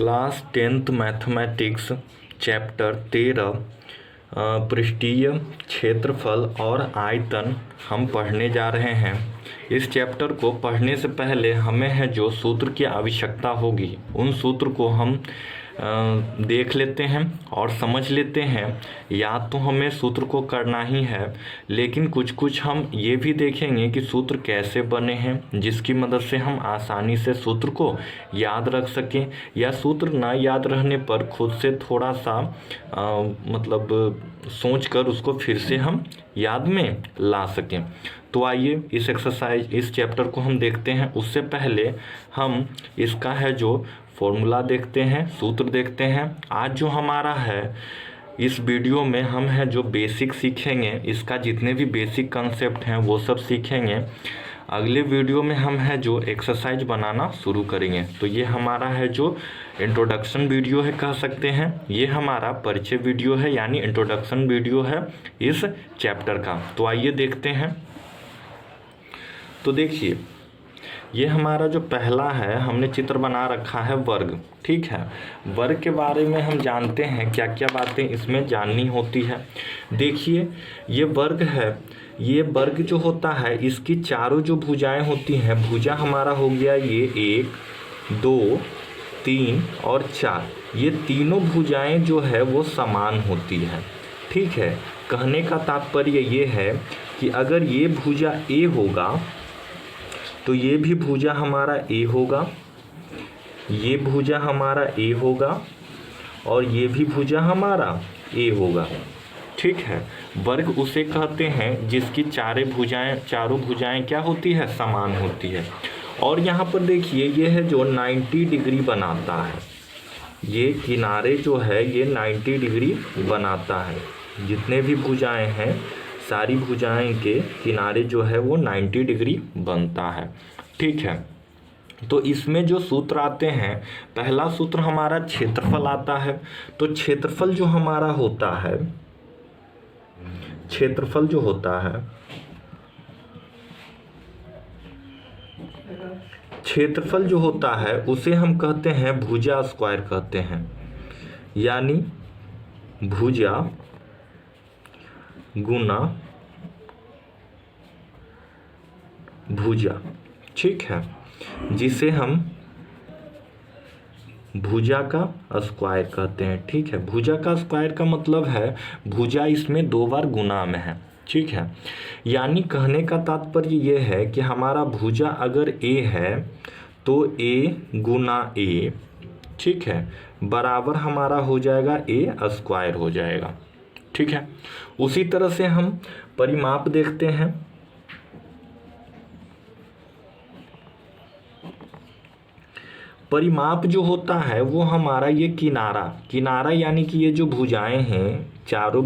Class 10th mathematics chapter 13 पृष्ठीय क्षेत्रफल और आयतन हम पढ़ने जा रहे हैं। इस चैप्टर को पढ़ने से पहले हमें है जो सूत्र की आवश्यकता होगी उन सूत्र को हम देख लेते हैं और समझ लेते हैं। या तो हमें सूत्र को करना ही है, लेकिन कुछ हम ये भी देखेंगे कि सूत्र कैसे बने हैं, जिसकी मदद से हम आसानी से सूत्र को याद रख सकें, या सूत्र ना याद रहने पर खुद से थोड़ा सा सोचकर उसको फिर से हम याद में ला सकें। तो आइए इस चैप्टर को हम देखते हैं। उससे पहले हम इसका है जो फॉर्मूला देखते हैं, सूत्र देखते हैं। आज जो हमारा है इस वीडियो में हम है जो बेसिक सीखेंगे, इसका जितने भी बेसिक कंसेप्ट हैं वो सब सीखेंगे। अगले वीडियो में हम है जो एक्सरसाइज बनाना शुरू करेंगे। तो ये हमारा है जो इंट्रोडक्शन वीडियो है, कह सकते हैं। ये हमारा परिचय वीडियो है, यानी इंट्रोडक्शन वीडियो है इस चैप्टर का। तो आइए देखते हैं। तो देखिए, ये हमारा जो पहला है, हमने चित्र बना रखा है वर्ग। ठीक है, वर्ग के बारे में हम जानते हैं क्या क्या बातें इसमें जाननी होती है। देखिए, ये वर्ग है। ये वर्ग जो होता है, इसकी चारों जो भुजाएं होती हैं, भुजा हमारा हो गया ये 1, 2, 3 और 4। ये तीनों भुजाएं जो है वो समान होती है। ठीक है, कहने का तात्पर्य ये है कि अगर ये भुजा ए होगा तो ये भी भुजा हमारा ए होगा, ये भुजा हमारा ए होगा और ये भी भुजा हमारा ए होगा। ठीक है, वर्ग उसे कहते हैं जिसकी चारों भुजाएं क्या होती है, समान होती है। और यहाँ पर देखिए, ये है जो 90 डिग्री बनाता है। ये किनारे जो है ये 90 डिग्री बनाता है। जितने भी भुजाएं हैं, सारी भुजाएं के किनारे जो है वो 90 डिग्री बनता है। ठीक है, तो इसमें जो सूत्र आते हैं, पहला सूत्र हमारा क्षेत्रफल आता है। तो क्षेत्रफल जो हमारा होता है, क्षेत्रफल जो होता है, क्षेत्रफल जो होता है उसे हम कहते हैं भुजा स्क्वायर कहते हैं, यानी भुजा गुना भुजा। ठीक है, जिसे हम भुजा का स्क्वायर कहते हैं। ठीक है, भुजा का स्क्वायर का मतलब है भुजा इसमें 2 बार गुना में है। ठीक है, यानी कहने का तात्पर्य ये है कि हमारा भुजा अगर ए है तो ए गुना ए, ठीक है, बराबर हमारा हो जाएगा ए स्क्वायर हो जाएगा। ठीक है, उसी तरह से हम परिमाप देखते हैं। परिमाप जो होता है वो हमारा ये किनारा यानी कि ये जो भुजाएं हैं, चारों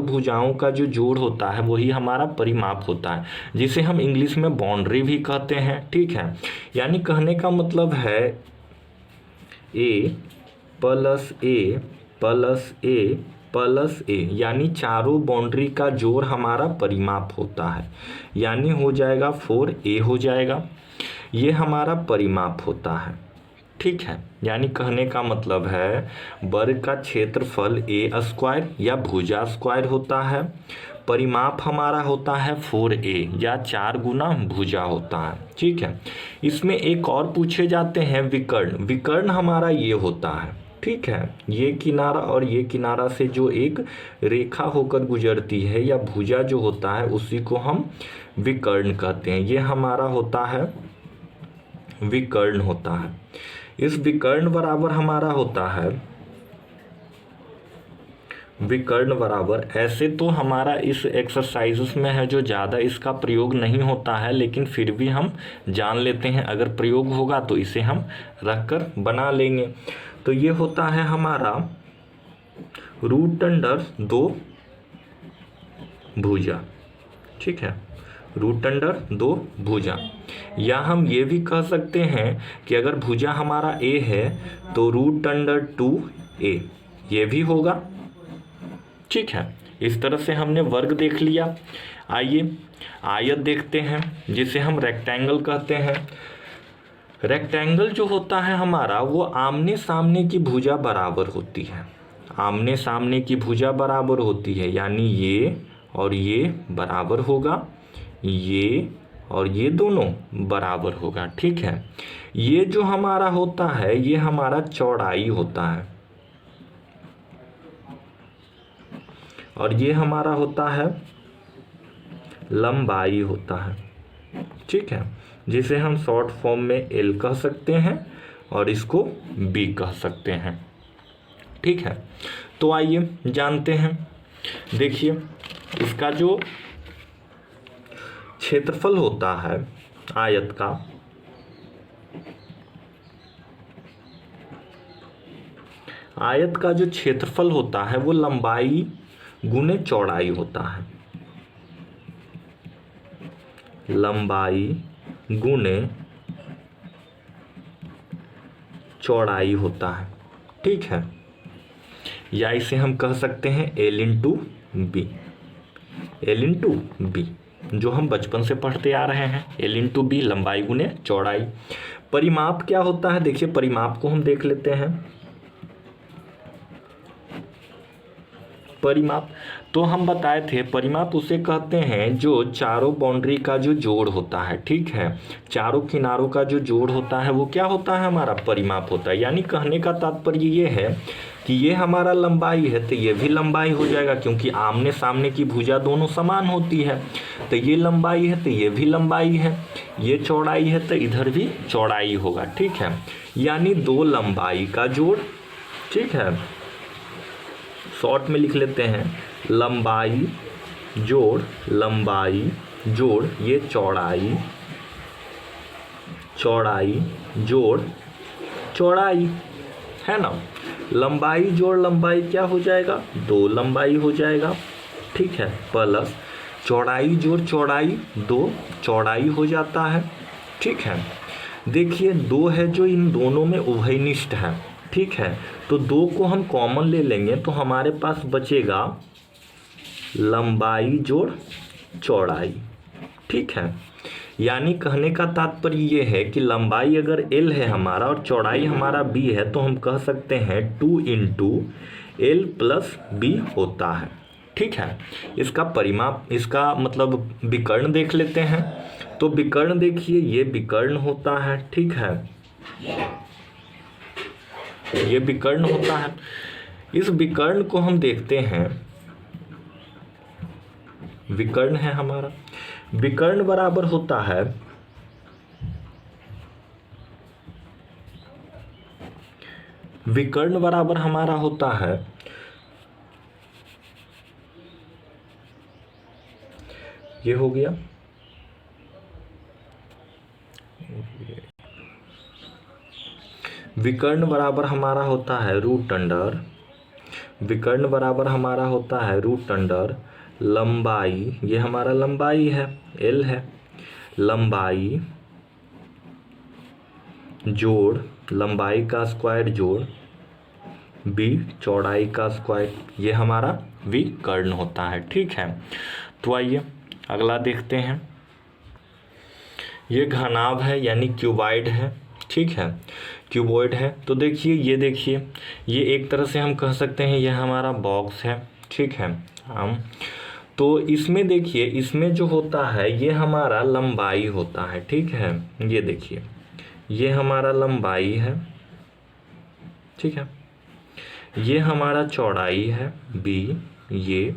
भुजाओं का जो जोड़ होता है वही हमारा परिमाप होता है, जिसे हम इंग्लिश में बाउंड्री भी कहते हैं। ठीक है, यानी कहने का मतलब है ए प्लस ए प्लस ए प्लस ए, यानी चारों बाउंड्री का जोड़ हमारा परिमाप होता है, यानी हो जाएगा 4a हो जाएगा। ये हमारा परिमाप होता है। ठीक है, यानी कहने का मतलब है वर्ग का क्षेत्रफल ए स्क्वायर या भुजा स्क्वायर होता है, परिमाप हमारा होता है 4a या 4 गुना भुजा होता है। ठीक है, इसमें एक और पूछे जाते हैं विकर्ण। विकर्ण हमारा ये होता है। ठीक है, ये किनारा और ये किनारा से जो एक रेखा होकर गुजरती है या भुजा जो होता है उसी को हम विकर्ण कहते हैं। ये हमारा होता है विकर्ण होता है। इस विकर्ण बराबर हमारा होता है विकर्ण बराबर, ऐसे तो हमारा इस एक्सरसाइजेस में है जो ज़्यादा इसका प्रयोग नहीं होता है, लेकिन फिर भी हम जान लेते हैं। अगर प्रयोग होगा तो इसे हम रखकर बना लेंगे। तो ये होता है हमारा √2 भुजा। ठीक है, √2 भुजा। या हम ये भी कह सकते हैं कि अगर भुजा हमारा ए है तो √2a ये भी होगा। ठीक है, इस तरह से हमने वर्ग देख लिया। आइए आयत देखते हैं, जिसे हम रेक्टेंगल कहते हैं। रेक्टेंगल जो होता है हमारा वो आमने सामने की भुजा बराबर होती है, आमने सामने की भुजा बराबर होती है, यानी ये और ये बराबर होगा, ये और ये दोनों बराबर होगा। ठीक है, ये जो हमारा होता है ये हमारा चौड़ाई होता है और ये हमारा होता है लंबाई होता है। ठीक है, जिसे हम शॉर्ट फॉर्म में एल कह सकते हैं और इसको बी कह सकते हैं। ठीक है, तो आइए जानते हैं। देखिए, इसका जो क्षेत्रफल होता है आयत का, आयत का जो क्षेत्रफल होता है वो लंबाई गुने चौड़ाई होता है, लंबाई गुने चौड़ाई होता है। ठीक है, या इसे हम कह सकते हैं L into B, L into B, जो हम बचपन से पढ़ते आ रहे हैं, एल इंटू बी, लंबाई गुने चौड़ाई। परिमाप क्या होता है? देखिए, परिमाप को हम देख लेते हैं। परिमाप तो हम बताए थे, परिमाप उसे कहते हैं जो चारों बाउंड्री का जो जोड़ होता है। ठीक है, चारों किनारों का जो जोड़ होता है वो क्या होता है? हमारा परिमाप होता है। यानी कहने का तात्पर्य ये है कि ये हमारा लंबाई है तो ये भी लंबाई हो जाएगा, क्योंकि आमने सामने की भुजा दोनों समान होती है। तो ये लंबाई है तो ये भी लंबाई है, ये चौड़ाई है तो इधर भी चौड़ाई होगा। ठीक है, यानी दो लंबाई का जोड़। ठीक है, शॉर्ट में लिख लेते हैं, लंबाई जोड़ लंबाई जोड़ ये चौड़ाई, चौड़ाई जोड़ चौड़ाई, है ना। लंबाई जोड़ लंबाई क्या हो जाएगा? दो लंबाई हो जाएगा। ठीक है, प्लस चौड़ाई जोड़ चौड़ाई, दो चौड़ाई हो जाता है। ठीक है, देखिए दो है जो इन दोनों में उभयनिष्ठ है। ठीक है, तो दो को हम कॉमन ले लेंगे तो हमारे पास बचेगा लंबाई जोड़ चौड़ाई। ठीक है, यानी कहने का तात्पर्य ये है कि लंबाई अगर एल है हमारा और चौड़ाई हमारा बी है तो हम कह सकते हैं 2 इंटू एल प्लस बी होता है। ठीक है, इसका परिमाप, इसका मतलब विकर्ण देख लेते हैं। तो विकर्ण देखिए, ये विकर्ण होता है। ठीक है, ये विकर्ण होता है। इस विकर्ण को हम देखते हैं, विकर्ण है हमारा, विकर्ण बराबर होता है विकर्ण बराबर हमारा होता है ये हो गया, विकर्ण बराबर हमारा होता है रूट अंडर, विकर्ण बराबर हमारा होता है रूट अंडर लंबाई, ये हमारा लंबाई है, एल है, लंबाई जोड़ लंबाई का स्क्वायर जोड़ बी चौड़ाई का स्क्वायर, ये हमारा विकर्ण होता है। ठीक है, तो आइए अगला देखते हैं। ये घनाभ है यानी क्यूबॉइड है। ठीक है, क्यूबॉइड है तो देखिए, ये देखिए, ये एक तरह से हम कह सकते हैं ये हमारा बॉक्स है। ठीक है, हम तो इसमें देखिए, इसमें जो होता है ये हमारा लंबाई होता है। ठीक है, ये देखिए, ये हमारा लंबाई है। ठीक है, ये हमारा चौड़ाई है बी, ये,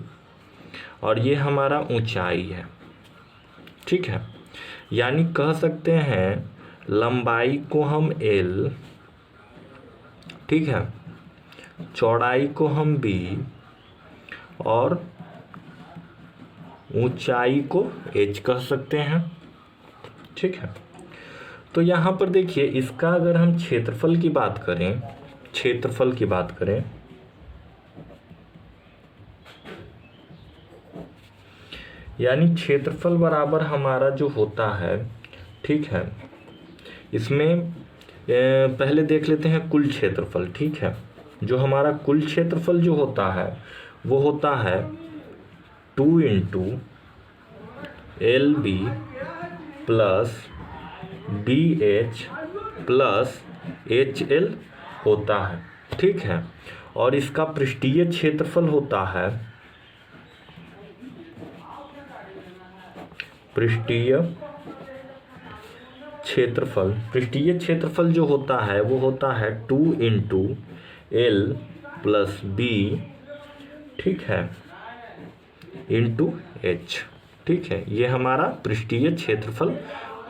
और ये हमारा ऊंचाई है। ठीक है, यानी कह सकते हैं लंबाई को हम एल, ठीक है, चौड़ाई को हम बी और ऊंचाई को एच कह सकते हैं। ठीक है, तो यहाँ पर देखिए, इसका अगर हम क्षेत्रफल की बात करें, क्षेत्रफल की बात करें, यानी क्षेत्रफल बराबर हमारा जो होता है, ठीक है, इसमें पहले देख लेते हैं कुल क्षेत्रफल। ठीक है, जो हमारा कुल क्षेत्रफल जो होता है वो होता है 2 into L B plus B H plus HL होता है, ठीक है। और इसका पृष्ठीय क्षेत्रफल होता है, पृष्ठीय क्षेत्रफल जो होता है वो होता है 2 × L + B, ठीक है, × H, ठीक है। ये हमारा पृष्ठीय क्षेत्रफल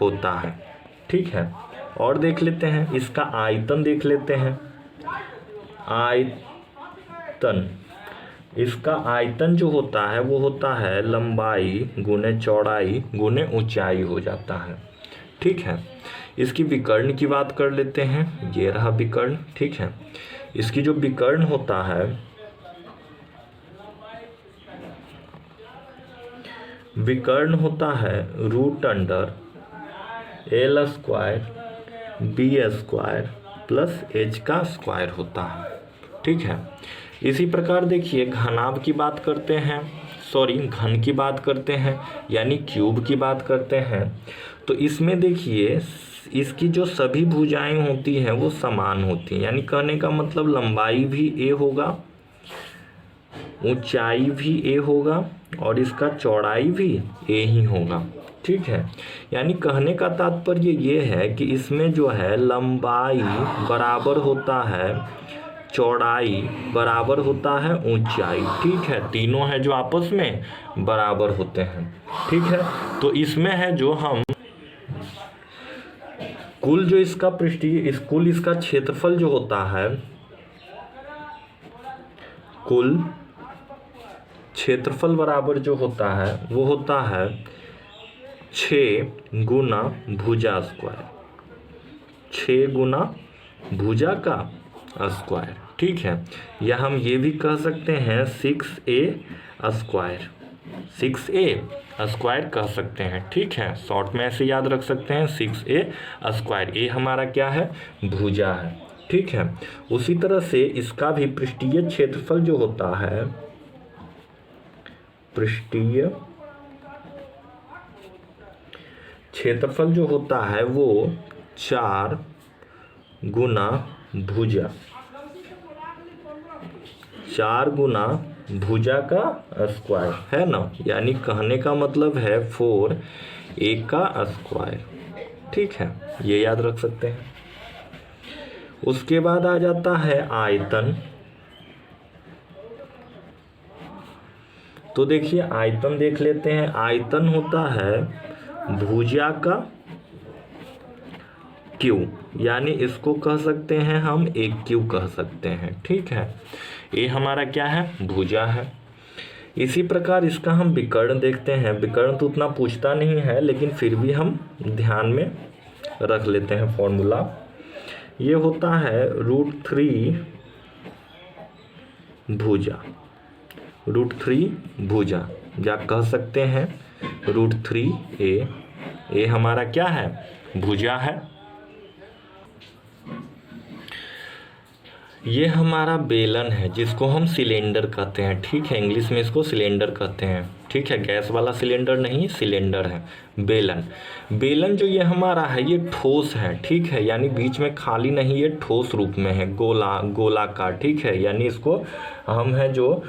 होता है, ठीक है। और देख लेते हैं इसका आयतन, देख लेते हैं आयतन। इसका आयतन जो होता है वो होता है लंबाई गुने चौड़ाई गुने ऊंचाई हो जाता है, ठीक है। इसकी विकर्ण की बात कर लेते हैं, ये रहा विकर्ण, ठीक है। इसकी जो विकर्ण होता है, विकर्ण होता है √L² B² + H² होता है, ठीक है। इसी प्रकार देखिए घनाभ की बात करते हैं, घन की बात करते हैं, यानी क्यूब की बात करते हैं। तो इसमें देखिए इसकी जो सभी भुजाएं होती हैं वो समान होती हैं, यानी कहने का मतलब लंबाई भी a होगा, ऊंचाई भी a होगा और इसका चौड़ाई भी a ही होगा, ठीक है। यानी कहने का तात्पर्य ये है कि इसमें जो है लंबाई बराबर होता है चौड़ाई बराबर होता है ऊंचाई, ठीक है। तीनों है जो आपस में बराबर होते हैं, ठीक है। तो इसमें है जो हम कुल जो इसका कुल इसका क्षेत्रफल जो होता है, कुल क्षेत्रफल बराबर जो होता है वो होता है 6 गुना भुजा स्क्वायर, 6 गुना भुजा का स्क्वायर, ठीक है। या हम ये भी कह सकते हैं 6a², 6a² कह सकते हैं, ठीक है। शॉर्ट में ऐसे याद रख सकते हैं 6a²। ये हमारा क्या है, भुजा है, ठीक है। उसी तरह से इसका भी पृष्ठीय क्षेत्रफल जो होता है, पृष्ठीय क्षेत्रफल जो होता है वो 4 गुना भुजा, 4 गुना भुजा का स्क्वायर है ना, यानी कहने का मतलब है 4a², ठीक है। ये याद रख सकते हैं। उसके बाद आ जाता है आयतन। तो देखिए आयतन देख लेते हैं। आयतन होता है भुजा का क्यू, यानी इसको कह सकते हैं हम AQ कह सकते हैं, ठीक है। ये हमारा क्या है, भुजा है। इसी प्रकार इसका हम विकर्ण देखते हैं। विकर्ण तो उतना पूछता नहीं है, लेकिन फिर भी हम ध्यान में रख लेते हैं फॉर्मूला। ये होता है √3 भुजा, √3 भुजा, या कह सकते हैं √3a। ये हमारा क्या है, भुजा है। ये हमारा बेलन है जिसको हम सिलेंडर कहते हैं, ठीक है। इंग्लिश में इसको सिलेंडर कहते हैं, ठीक है। गैस वाला सिलेंडर नहीं, सिलेंडर है बेलन। बेलन जो ये हमारा है ये ठोस है, ठीक है, यानी बीच में खाली नहीं, ये ठोस रूप में है, गोलाकार, ठीक है। यानी इसको हम है जो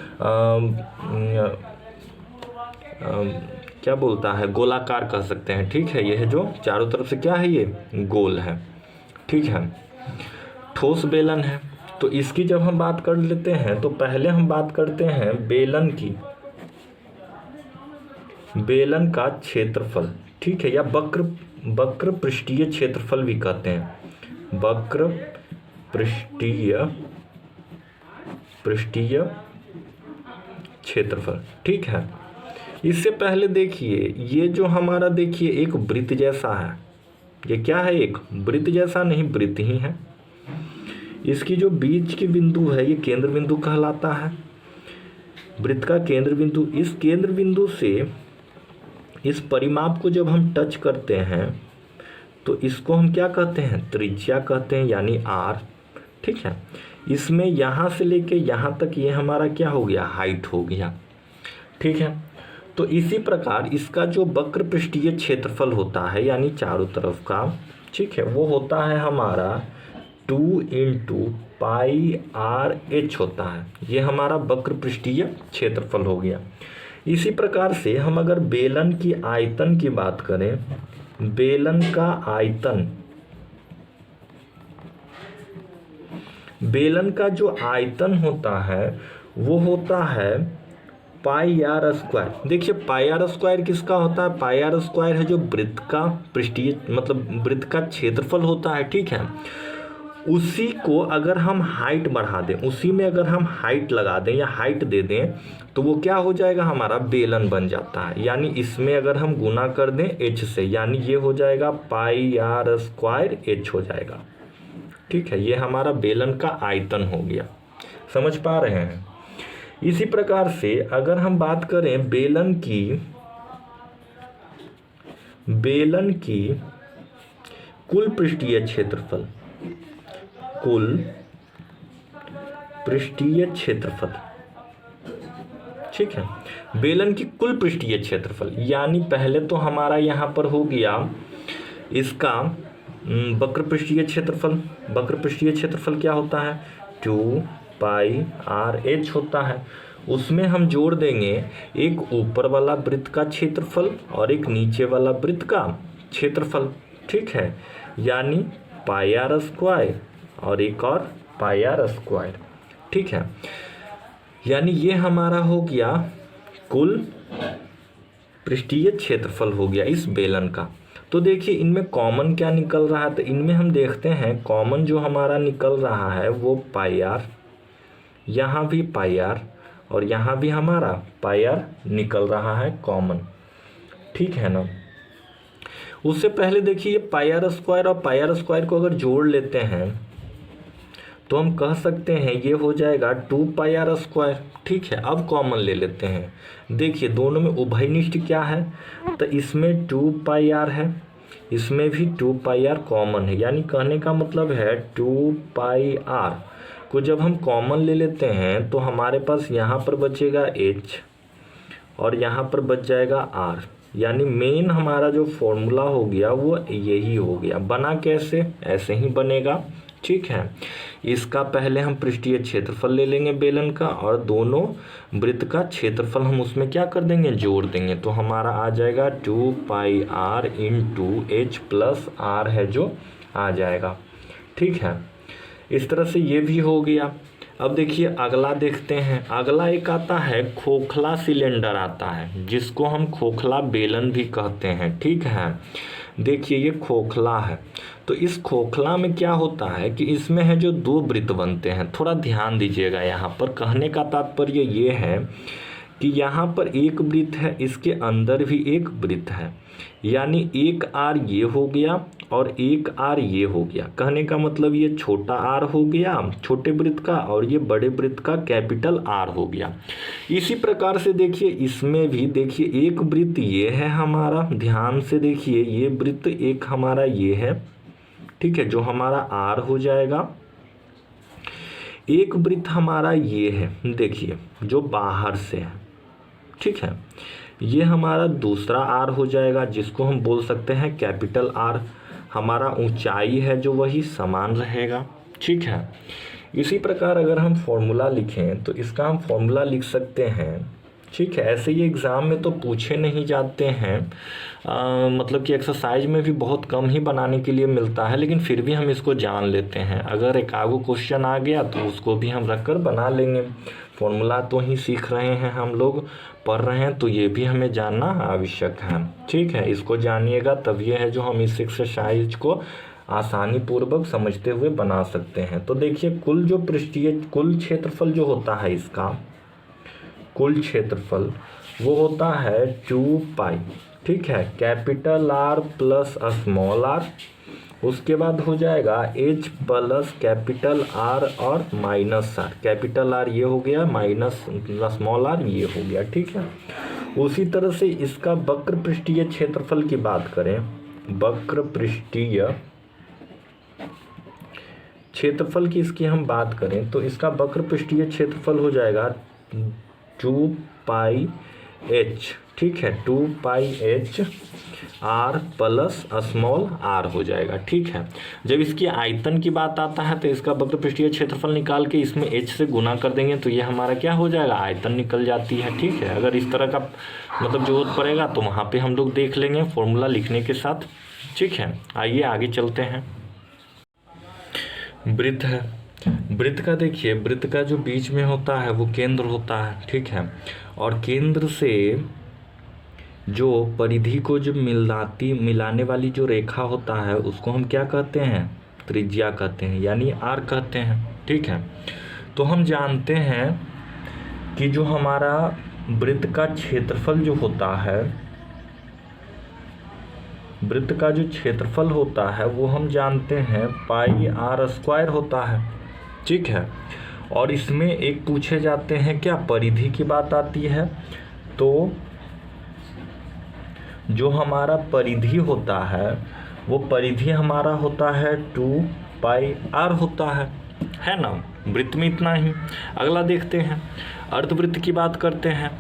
क्या बोलता है, गोलाकार कह सकते हैं, ठीक है। ये है जो चारों तरफ से क्या है, ये गोल है, ठीक है, ठोस बेलन है। तो इसकी जब हम बात कर लेते हैं तो पहले हम बात करते हैं बेलन की, बेलन का क्षेत्रफल, ठीक है, या वक्र पृष्ठीय क्षेत्रफल भी कहते हैं, वक्र पृष्ठीय क्षेत्रफल, ठीक है। इससे पहले देखिए ये जो हमारा देखिए एक वृत्त जैसा है, ये क्या है, एक वृत्त जैसा नहीं, वृत्त ही है। इसकी जो बीच की बिंदु है ये केंद्र बिंदु कहलाता है, वृत्त का केंद्र बिंदु। इस केंद्र बिंदु से इस परिमाप को जब हम टच करते हैं तो इसको हम क्या कहते हैं, त्रिज्या कहते हैं, यानी r, ठीक है। इसमें यहाँ से लेके यहाँ तक ये हमारा क्या हो गया, हाइट हो गया, ठीक है। तो इसी प्रकार इसका जो वक्र पृष्ठीय क्षेत्रफल होता है, यानी चारों तरफ का ठीक है, वो होता है हमारा 2 इंटू पाई आर एच होता है। ये हमारा वक्र पृष्ठीय क्षेत्रफल हो गया। इसी प्रकार से हम अगर बेलन की आयतन की बात करें, बेलन का आयतन, बेलन का जो आयतन होता है वो होता है पाई आर स्क्वायर। देखिए पाई आर स्क्वायर किसका होता है? पाई आर स्क्वायर है जो वृत्त का पृष्ठीय मतलब वृत्त का क्षेत्रफल होता है, ठीक है। उसी को अगर हम हाइट बढ़ा दें, उसी में अगर हम हाइट लगा दें या हाइट दे दें तो वो क्या हो जाएगा? हमारा बेलन बन जाता है। यानी इसमें अगर हम गुना कर दें एच से, यानी ये हो जाएगा पाई आर स्क्वायर एच हो जाएगा, ठीक है। ये हमारा बेलन का आयतन हो गया, समझ पा रहे हैं। इसी प्रकार से अगर हम बात करें बेलन की कुल पृष्ठीय क्षेत्रफल, कुल पृष्ठीय क्षेत्रफल, ठीक है, बेलन की कुल पृष्ठीय क्षेत्रफल, यानी पहले तो हमारा यहाँ पर हो गया इसका वक्र पृष्ठीय क्षेत्रफल। वक्र पृष्ठीय क्षेत्रफल क्या होता है? 2 पाई आर एच होता है। उसमें हम जोड़ देंगे एक ऊपर वाला वृत्त का क्षेत्रफल और एक नीचे वाला वृत्त का क्षेत्रफल, ठीक है, यानी पाई आर स्क्वायर और एक और पाई आर स्क्वायर, ठीक है। यानी ये हमारा हो गया कुल पृष्ठीय क्षेत्रफल हो गया इस बेलन का। तो देखिए इनमें कॉमन क्या निकल रहा है, तो इनमें हम देखते हैं कॉमन जो हमारा निकल रहा है वो पाई आर, यहाँ भी पाई आर और यहाँ भी हमारा पाई आर निकल रहा है कॉमन, ठीक है ना। उससे पहले देखिए पाई आर स्क्वायर और पाई आर स्क्वायर को अगर जोड़ लेते हैं तो हम कह सकते हैं ये हो जाएगा 2 पाई आर स्क्वायर, ठीक है। अब कॉमन ले लेते हैं, देखिए दोनों में उभयनिष्ठ क्या है, तो इसमें 2 पाई आर है, इसमें भी 2 पाई आर कॉमन है। यानी कहने का मतलब है 2 पाई आर को जब हम कॉमन ले लेते हैं तो हमारे पास यहाँ पर बचेगा h और यहाँ पर बच जाएगा r। यानी मेन हमारा जो फॉर्मूला हो गया वो यही हो गया। बना कैसे? ऐसे ही बनेगा, ठीक है। इसका पहले हम पृष्ठीय क्षेत्रफल ले लेंगे बेलन का और दोनों वृत्त का क्षेत्रफल हम उसमें क्या कर देंगे? जोड़ देंगे। तो हमारा आ जाएगा 2 pi R into H plus R है जो आ जाएगा, ठीक है। इस तरह से ये भी हो गया। अब देखिए अगला देखते हैं। अगला एक आता है खोखला सिलेंडर आता है, जिसको हम खोखला बेलन भी कहते हैं, ठीक है। देखिए ये खोखला है, तो इस खोखला में क्या होता है कि इसमें है जो 2 वृत्त बनते हैं। थोड़ा ध्यान दीजिएगा, यहाँ पर कहने का तात्पर्य ये है कि यहाँ पर एक वृत्त है, इसके अंदर भी एक वृत्त है, यानी एक आर ये हो गया और एक आर ये हो गया। कहने का मतलब ये छोटा आर हो गया छोटे वृत्त का और ये बड़े वृत्त का कैपिटल आर हो गया। इसी प्रकार से देखिए इसमें भी देखिए एक वृत्त ये है हमारा, ध्यान से देखिए ये वृत्त एक हमारा ये है, ठीक है, जो हमारा आर हो जाएगा। एक वृत्त हमारा ये है, देखिए जो बाहर से है, ठीक है, ये हमारा दूसरा आर हो जाएगा, जिसको हम बोल सकते हैं कैपिटल आर। हमारा ऊंचाई है जो वही समान रहेगा, ठीक है। इसी प्रकार अगर हम फॉर्मूला लिखें तो इसका हम फॉर्मूला लिख सकते हैं, ठीक है। ऐसे ये एग्ज़ाम में तो पूछे नहीं जाते हैं, मतलब कि एक्सरसाइज में भी बहुत कम ही बनाने के लिए मिलता है, लेकिन फिर भी हम इसको जान लेते हैं। अगर एक आगो क्वेश्चन आ गया तो उसको भी हम रख कर बना लेंगे। फॉर्मूला तो ही सीख रहे हैं हम लोग, पढ़ रहे हैं, तो ये भी हमें जानना आवश्यक है, ठीक है। इसको जानिएगा तब ये है जो हम इस एक्सरसाइज को आसानी पूर्वक समझते हुए बना सकते हैं। तो देखिए कुल जो पृष्ठीय कुल क्षेत्रफल जो होता है, इसका कुल क्षेत्रफल वो होता है 2 पाई, ठीक है, capital R plus small R. उसके बाद हो जाएगा एच प्लस कैपिटल आर और माइनस आर। कैपिटल आर ये हो गया, माइनस स्मॉल आर ये हो गया, ठीक है। उसी तरह से इसका वक्र पृष्ठीय क्षेत्रफल की बात करें, वक्र पृष्ठीय क्षेत्रफल की इसकी हम बात करें तो इसका वक्र पृष्ठीय क्षेत्रफल हो जाएगा 2 पाई एच, ठीक है, 2πh r plus small r हो जाएगा। ठीक है, जब इसकी आयतन की बात आता है तो इसका वक्र पृष्ठीय क्षेत्रफल निकाल के इसमें h से गुना कर देंगे तो ये हमारा क्या हो जाएगा, आयतन निकल जाती है। ठीक है, अगर इस तरह का मतलब जरूरत पड़ेगा तो वहाँ पे हम लोग देख लेंगे फॉर्मूला लिखने के साथ। ठीक है, आइए आगे चलते हैं। वृत्त है, वृत्त का देखिए, वृत्त का जो बीच में होता है वो केंद्र होता है। ठीक है, और केंद्र से जो परिधि को जो मिलाने वाली जो रेखा होता है उसको हम क्या कहते हैं, त्रिज्या कहते हैं, यानी आर कहते हैं। ठीक है, तो हम जानते हैं कि जो हमारा वृत्त का क्षेत्रफल जो होता है, वृत्त का जो क्षेत्रफल होता है वो हम जानते हैं पाई आर स्क्वायर होता है। ठीक है, और इसमें एक पूछे जाते हैं क्या, परिधि की बात आती है, तो जो हमारा परिधि होता है वो परिधि हमारा होता है 2πr होता है ना। वृत्त में इतना ही। अगला देखते हैं, अर्धवृत्त की बात करते हैं।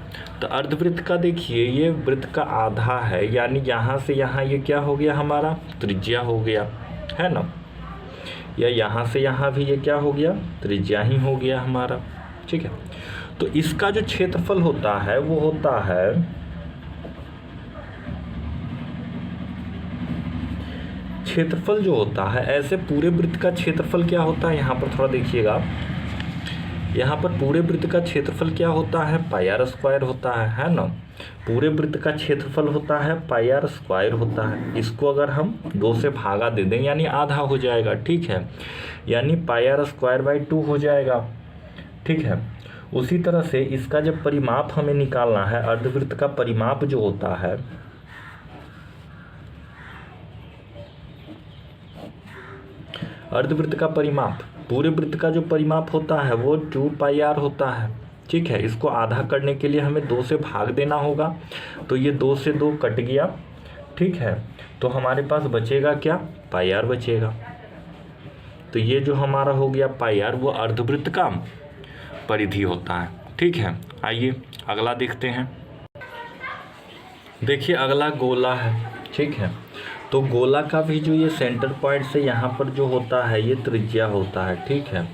तो अर्धवृत्त का देखिए, ये वृत्त का आधा है, यानी यहाँ से यहाँ ये क्या हो गया, हमारा त्रिज्या हो गया, है ना, या यहाँ से यहाँ भी ये क्या हो गया, त्रिज्या ही हो गया हमारा। ठीक है, तो इसका जो क्षेत्रफल होता है वो होता है, क्षेत्रफल जो होता है, ऐसे पूरे वृत्त का क्षेत्रफल क्या होता है, यहाँ पर थोड़ा देखिएगा, यहाँ पर पूरे वृत्त का क्षेत्रफल क्या होता है, पाई आर स्क्वायर होता है ना। पूरे वृत्त का क्षेत्रफल होता है पाई आर स्क्वायर होता है। इसको अगर हम 2 से भागा दे दें यानी आधा हो जाएगा। ठीक है, यानी पाई आर स्क्वायर बाई 2 हो जाएगा। ठीक है, उसी तरह से इसका जब परिमाप हमें निकालना है, अर्धवृत्त का परिमाप जो होता है, अर्धवृत्त का परिमाप, पूरे वृत्त का जो परिमाप होता है वो 2πr होता है। ठीक है, इसको आधा करने के लिए हमें 2 से भाग देना होगा, तो ये 2 से 2 कट गया। ठीक है, तो हमारे पास बचेगा क्या, पाई आर बचेगा। तो ये जो हमारा हो गया पाई आर, वो अर्धवृत्त का परिधि होता है। ठीक है, आइए अगला देखते हैं। देखिए अगला गोला है। ठीक है, तो गोला का भी जो ये सेंटर पॉइंट से यहाँ पर जो होता है ये त्रिज्या होता है। ठीक है,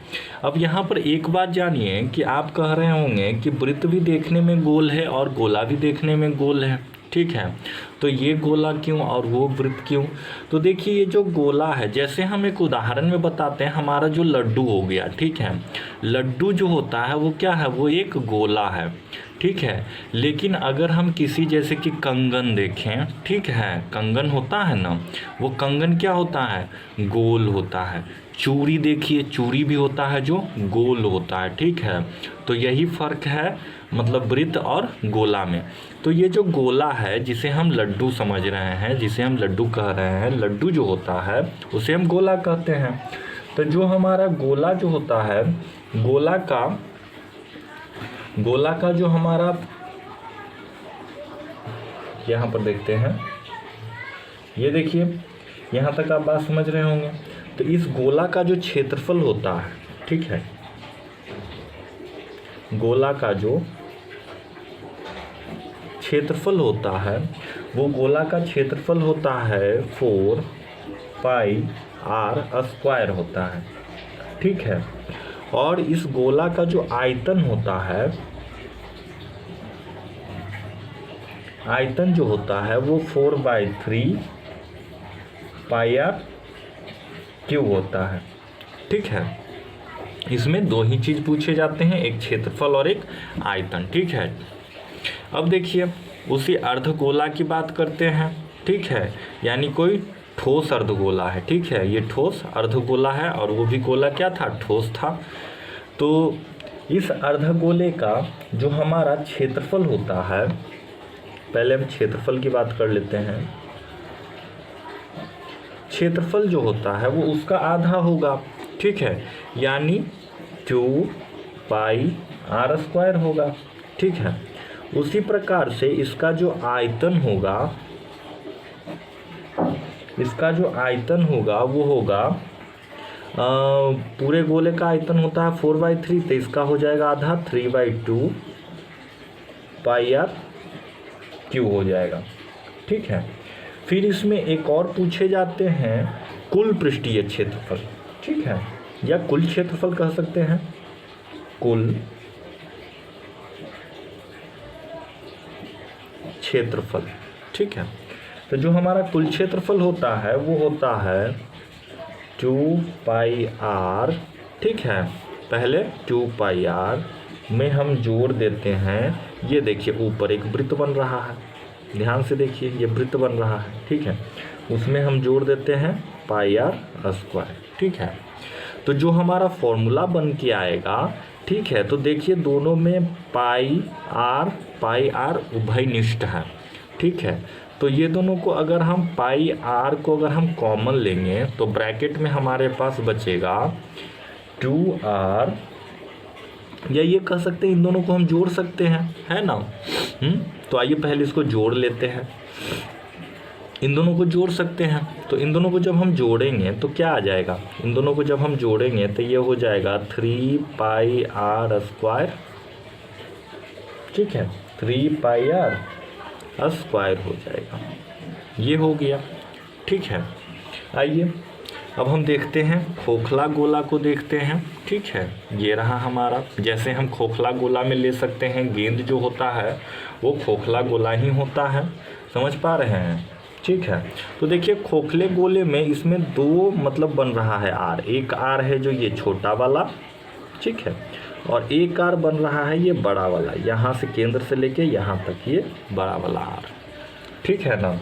अब यहाँ पर एक बात जानिए कि आप कह रहे होंगे कि वृत्त भी देखने में गोल है और गोला भी देखने में गोल है। ठीक है, तो ये गोला क्यों और वो वृत्त क्यों। तो देखिए ये जो गोला है, जैसे हम एक उदाहरण में बताते हैं, हमारा जो लड्डू हो गया। ठीक है, लड्डू जो होता है वो क्या है, वो एक गोला है। ठीक है, लेकिन अगर हम किसी जैसे कि कंगन देखें, ठीक है, कंगन होता है ना, वो कंगन क्या होता है, गोल होता है। चूड़ी देखिए, चूड़ी भी होता है जो गोल होता है। ठीक है, तो यही फर्क है मतलब वृत्त और गोला में। तो ये जो गोला है जिसे हम लड्डू समझ रहे हैं, जिसे हम लड्डू कह रहे हैं, लड्डू जो होता है उसे हम गोला कहते हैं। तो जो हमारा गोला जो होता है, गोला का जो हमारा, यहाँ पर देखते हैं, ये देखिए यहाँ तक आप बात समझ रहे होंगे। तो इस गोला का जो क्षेत्रफल होता है, ठीक है, गोला का जो क्षेत्रफल होता है वो गोला का क्षेत्रफल होता है 4πr स्क्वायर होता है। ठीक है, और इस गोला का जो आयतन होता है, आयतन जो होता है वो 4/3πr³ होता है। ठीक है, इसमें 2 ही चीज़ पूछे जाते हैं, एक क्षेत्रफल और एक आयतन। ठीक है, अब देखिए उसी अर्धगोला की बात करते हैं। ठीक है, यानी कोई ठोस अर्धगोला है। ठीक है, ये ठोस अर्धगोला है और वो भी गोला क्या था, ठोस था। तो इस अर्धगोले का जो हमारा क्षेत्रफल होता है, पहले हम क्षेत्रफल की बात कर लेते हैं। क्षेत्रफल जो होता है वो उसका आधा होगा। ठीक है, यानी 2πr² होगा। ठीक है, उसी प्रकार से इसका जो आयतन होगा, इसका जो आयतन होगा वो होगा, पूरे गोले का आयतन होता है 4/3, तो इसका हो जाएगा आधा 3/2πr³ क्यू हो जाएगा। ठीक है, फिर इसमें एक और पूछे जाते हैं कुल पृष्ठीय क्षेत्रफल। ठीक है, या कुल क्षेत्रफल कह सकते हैं, कुल क्षेत्रफल। ठीक है, तो जो हमारा कुल क्षेत्रफल होता है वो होता है 2πr। ठीक है, पहले 2πr में हम जोड़ देते हैं, ये देखिए ऊपर एक वृत्त बन रहा है, ध्यान से देखिए ये वृत्त बन रहा है। ठीक है, उसमें हम जोड़ देते हैं πr²। ठीक है, तो जो हमारा फॉर्मूला बन के आएगा, ठीक है, तो देखिए दोनों में πr उभयनिष्ठ है। ठीक है, तो ये दोनों को अगर हम πr को अगर हम कॉमन लेंगे तो ब्रैकेट में हमारे पास बचेगा 2r, या ये कह सकते हैं इन दोनों को हम जोड़ सकते हैं, है ना। तो आइए पहले इसको जोड़ लेते हैं, इन दोनों को जोड़ सकते हैं। तो इन दोनों को जब हम जोड़ेंगे तो क्या आ जाएगा, इन दोनों को जब हम जोड़ेंगे तो ये हो जाएगा 3πr²। ठीक है, 3πr² हो जाएगा, ये हो गया। ठीक है, आइए अब हम देखते हैं खोखला गोला को देखते हैं। ठीक है, ये रहा हमारा, जैसे हम खोखला गोला में ले सकते हैं गेंद जो होता है वो खोखला गोला ही होता है, समझ पा रहे हैं। ठीक है, तो देखिए खोखले गोले में इसमें दो मतलब बन रहा है आर, एक आर है जो ये छोटा वाला, ठीक है, और एक आर बन रहा है ये बड़ा वाला, यहाँ से केंद्र से लेके यहाँ तक ये बड़ा वाला आर। ठीक है ना,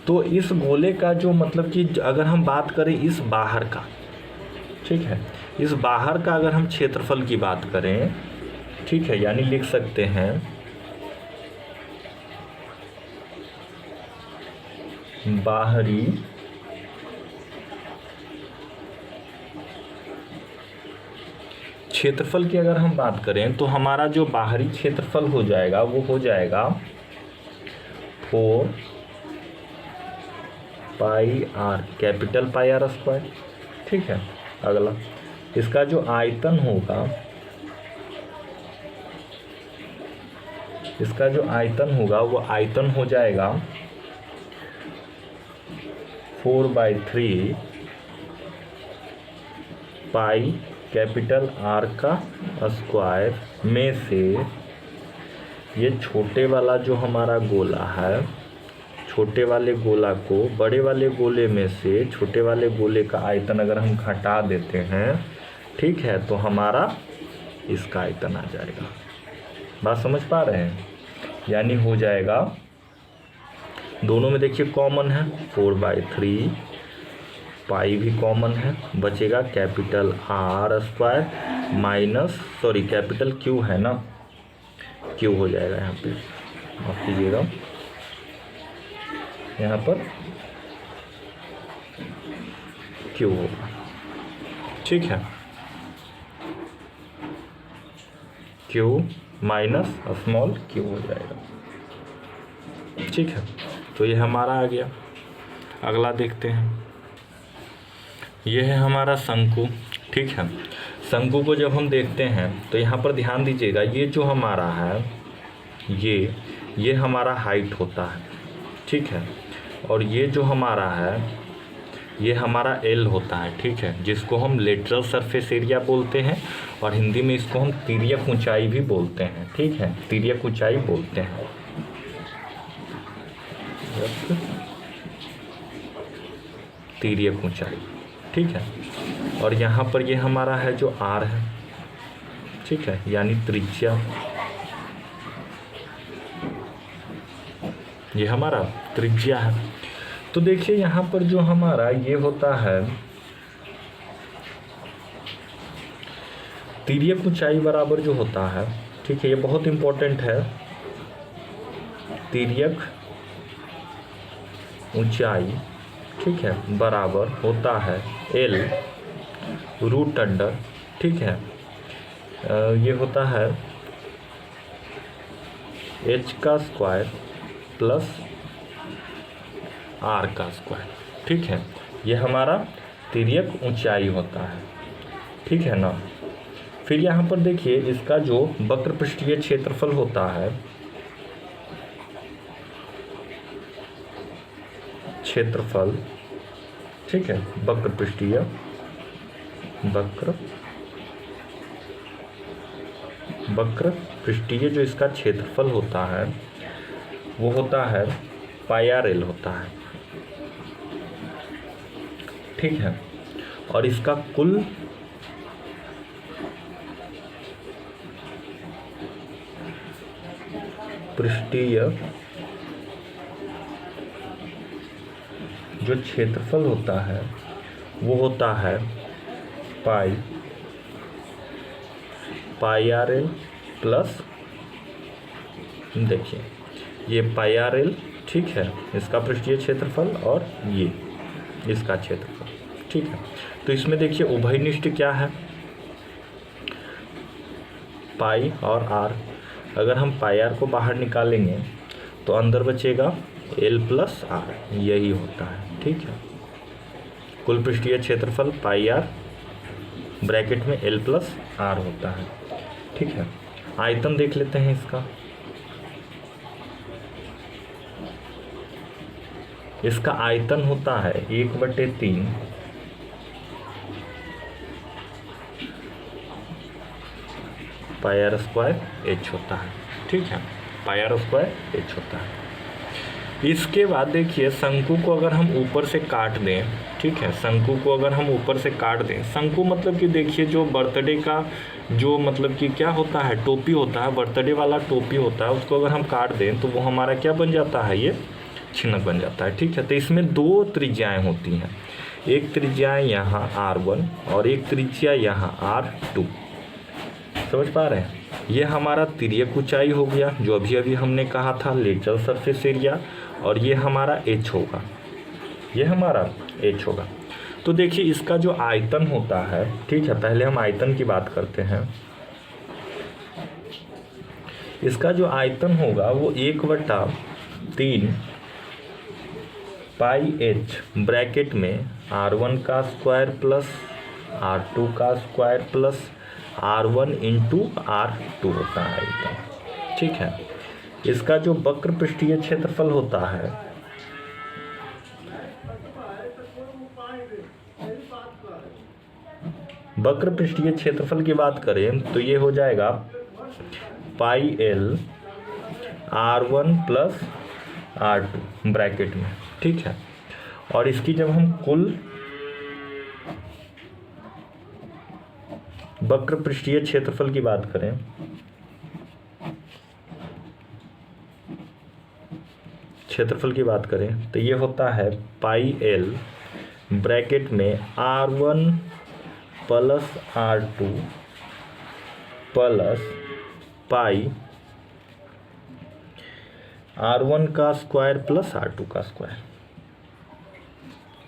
तो इस गोले का जो मतलब कि अगर हम बात करें इस बाहर का, ठीक है, इस बाहर का अगर हम क्षेत्रफल की बात करें, ठीक है, यानी लिख सकते हैं बाहरी क्षेत्रफल की अगर हम बात करें तो हमारा जो बाहरी क्षेत्रफल हो जाएगा वो हो जाएगा 4πr, कैपिटल πr²। ठीक है, अगला इसका जो आयतन होगा, इसका जो आयतन होगा वो आयतन हो जाएगा 4/3 पाई कैपिटल R का स्क्वायर में से ये छोटे वाला जो हमारा गोला है, छोटे वाले गोला को बड़े वाले गोले में से छोटे वाले गोले का आयतन अगर हम घटा देते हैं, ठीक है, तो हमारा इसका आयतन आ जाएगा। बात समझ पा रहे हैं, यानी हो जाएगा, दोनों में देखिए कॉमन है 4/3, पाई भी कॉमन है, बचेगा capital R² minus, sorry capital Q है ना, Q हो जाएगा यहाँ पे, माफ कीजिएगा, यहाँ पर Q होगा। ठीक है, Q माइनस स्मॉल q हो जाएगा। ठीक है, तो ये हमारा आ गया। अगला देखते हैं, ये है हमारा शंकु। ठीक है, शंकु को जब हम देखते हैं तो यहाँ पर ध्यान दीजिएगा, ये जो हमारा है ये हमारा हाइट होता है। ठीक है, और ये जो हमारा है ये हमारा L होता है। ठीक है, जिसको हम लेटरल सरफेस एरिया बोलते हैं और हिंदी में इसको हम तिर्यक ऊंचाई भी बोलते हैं। ठीक है, तिर्यक ऊंचाई बोलते हैं। तिर्यक ऊंचाई। ठीक है, और यहाँ पर ये हमारा है जो R है। ठीक है, यानी त्रिज्या, ये हमारा त्रिज्या है। तो देखिए यहाँ पर जो हमारा ये होता है तिर्यक ऊंचाई बराबर जो होता है, ठीक है, ये बहुत इम्पोर्टेंट है। तिर्यक ऊंचाई, ठीक है, बराबर होता है L रूट अंडर, ठीक है, ये होता है H का स्क्वायर प्लस R का स्क्वायर। ठीक है, ये हमारा तिर्यक ऊंचाई होता है। ठीक है ना। फिर यहाँ पर देखिए इसका जो वक्र पृष्ठीय क्षेत्रफल होता है, क्षेत्रफल, ठीक है, वक्र पृष्ठीय जो इसका क्षेत्रफल होता है वो होता है पाई आर एल होता है, ठीक है। और इसका कुल पृष्ठीय जो क्षेत्रफल होता है वो होता है पाई आर एल प्लस, देखिए ये पाई आर एल, ठीक है, इसका पृष्ठीय क्षेत्रफल और ये इसका क्षेत्रफल, ठीक है। तो इसमें देखिए उभयनिष्ठ क्या है, पाई और आर। अगर हम पाई आर को बाहर निकालेंगे तो अंदर बचेगा एल प्लस आर, यही होता है, ठीक है। कुल पृष्ठीय क्षेत्रफल पाई आर ब्रैकेट में एल प्लस आर होता है, ठीक है। आयतन देख लेते हैं इसका। इसका आयतन होता है 1/3 पाई आर स्क्वायर एच होता है, ठीक है, पाई आर स्क्वायर एच होता है। इसके बाद देखिए शंकु को अगर हम ऊपर से काट दें, ठीक है, शंकु को अगर हम ऊपर से काट दें, शंकु मतलब कि देखिए जो बर्थडे का जो मतलब कि क्या होता है, टोपी होता है, बर्थडे वाला टोपी होता है, उसको अगर हम काट दें तो वो हमारा क्या बन जाता है, ये छिन्नक बन जाता है, ठीक है। तो इसमें दो त्रिज्याएं होती हैं, एक त्रिज्या यहाँ R1 और एक त्रिज्या यहाँ R2, समझ पा रहे हैं। ये हमारा तिर्यक ऊंचाई हो गया जो अभी अभी हमने कहा था लेटरल सरफेस एरिया, और ये हमारा एच होगा, ये हमारा एच होगा। तो देखिए इसका जो आयतन होता है, ठीक है, पहले हम आयतन की बात करते हैं। इसका जो आयतन होगा वो 1/3 पाई एच ब्रैकेट में R1 का स्क्वायर प्लस R2 का square plus R1 into R2 होता है आयतन, ठीक है। इसका जो वक्र पृष्ठीय क्षेत्रफल होता है वक्र पृष्ठीय क्षेत्रफल की बात करें तो ये हो जाएगा pi L R1 plus R2 bracket में, ठीक है। और इसकी जब हम कुल वक्र पृष्ठीय क्षेत्रफल की बात करें, तो ये होता है पाई एल ब्रैकेट में R1 plus R2 plus pi R1 का स्क्वायर प्लस R2 का स्क्वायर,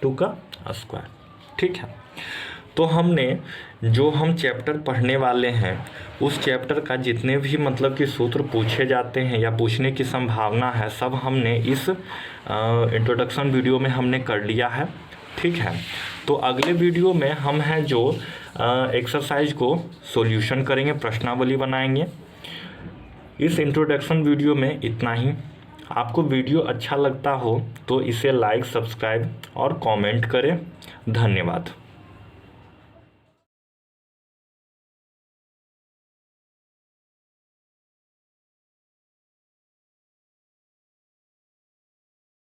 2 का स्क्वायर, ठीक है। तो हमने जो हम चैप्टर पढ़ने वाले हैं उस चैप्टर का जितने भी मतलब कि सूत्र पूछे जाते हैं या पूछने की संभावना है सब हमने इस इंट्रोडक्शन वीडियो में हमने कर लिया है, ठीक है। तो अगले वीडियो में हम हैं जो एक्सरसाइज को सॉल्यूशन करेंगे, प्रश्नावली बनाएंगे। इस इंट्रोडक्शन वीडियो में इतना ही। आपको वीडियो अच्छा लगता हो तो इसे लाइक, सब्सक्राइब और कमेंट करें। धन्यवाद।